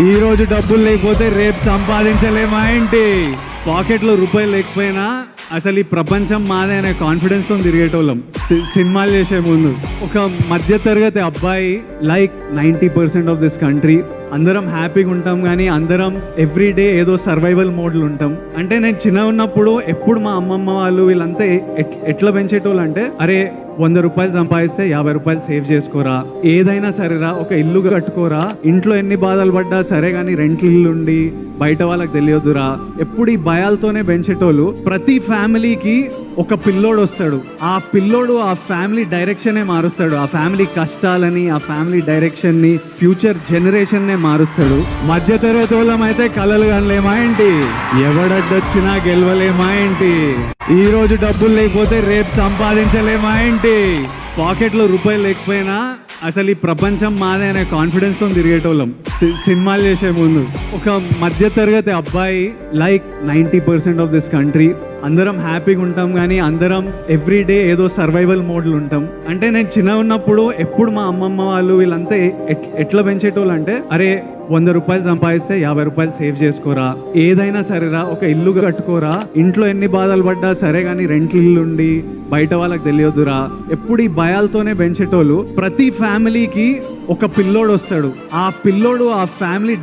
ఈ రోజు డబ్బులు లేకపోతే రేపు సంపాదించలేమా ఏంటి? పాకెట్లో రూపాయలు లేకపోయినా అసలు ఈ ప్రపంచం మాదే అనే కాన్ఫిడెన్స్ తో తిరిగేటోళ్ళం సినిమాలు చేసే ముందు. ఒక మధ్య తరగతి అబ్బాయి లైక్ 90% ఆఫ్ దిస్ కంట్రీ అందరం హ్యాపీగా ఉంటాం, కానీ అందరం ఎవ్రీ డే ఏదో సర్వైవల్ మోడ్లు ఉంటాం. అంటే నేను చిన్న ఉన్నప్పుడు ఎప్పుడు మా అమ్మమ్మ వాళ్ళు వీళ్ళంతా ఎట్లా పెంచేటోళ్ళు అంటే, అరే 100 రూపాయలు సంపాదిస్తే 50 రూపాయలు సేవ్ చేసుకోరా, ఏదైనా సరేరా ఒక ఇల్లు కట్టుకోరా, ఇంట్లో ఎన్ని బాధలు పడ్డా సరే కానీ రెంట్లు ఇల్లు ఉండి బయట వాళ్ళకి తెలియదురా. ఎప్పుడు ఈ భయాలతోనే పెంచేటోళ్ళు. ప్రతి ఫ్యామిలీకి ఒక పిల్లోడు వస్తాడు, ఆ పిల్లోడు ఆ ఫ్యామిలీ డైరెక్షనే మారుస్తాడు, ఆ ఫ్యామిలీ కష్టాలని, ఆ ఫ్యామిలీ డైరెక్షన్ ని, ఫ్యూచర్ జనరేషన్ నే మారుస్తాడు. మధ్య తరగతి వాళ్ళం అయితే కలలు కనలేమా ఏంటి? ఎవడడ్డొచ్చినా గెలవలేమా ఏంటి? ఈ రోజు డబ్బులు లేకపోతే రేపు సంపాదించలేమా ఏంటి? పాకెట్లో రూపాయలు లేకపోయినా అసలు ఈ ప్రపంచం మాదే అనే కాన్ఫిడెన్స్ తో తిరిగేటోళ్ళం సినిమాలు చేసే ముందు. ఒక మధ్య తరగతి అబ్బాయి లైక్ 90% ఆఫ్ దిస్ కంట్రీ అందరం హ్యాపీగా ఉంటాం, కానీ అందరం ఎవ్రీ డే ఏదో సర్వైవల్ మోడ్లు ఉంటాం. అంటే నేను చిన్న ఉన్నప్పుడు ఎప్పుడు మా అమ్మమ్మ వాళ్ళు వీళ్ళంతా ఎట్లా పెంచేటోళ్ళు అంటే, అరే 100 రూపాయలు సంపాదిస్తే 50 రూపాయలు సేవ్ చేసుకోరా, ఏదైనా సరేరా ఒక ఇల్లు కట్టుకోరా, ఇంట్లో ఎన్ని బాధలు పడ్డా సరే కానీ రెంట్లు ఇల్లు ఉండి బయట వాళ్ళకి తెలియదురా. ఎప్పుడు ఈ భయాలతోనే పెంచేటోళ్ళు. ప్రతి ఫ్యామిలీకి ఒక పిల్లోడు వస్తాడు, ఆ పిల్లోడు ఆ ఫ్యామిలీ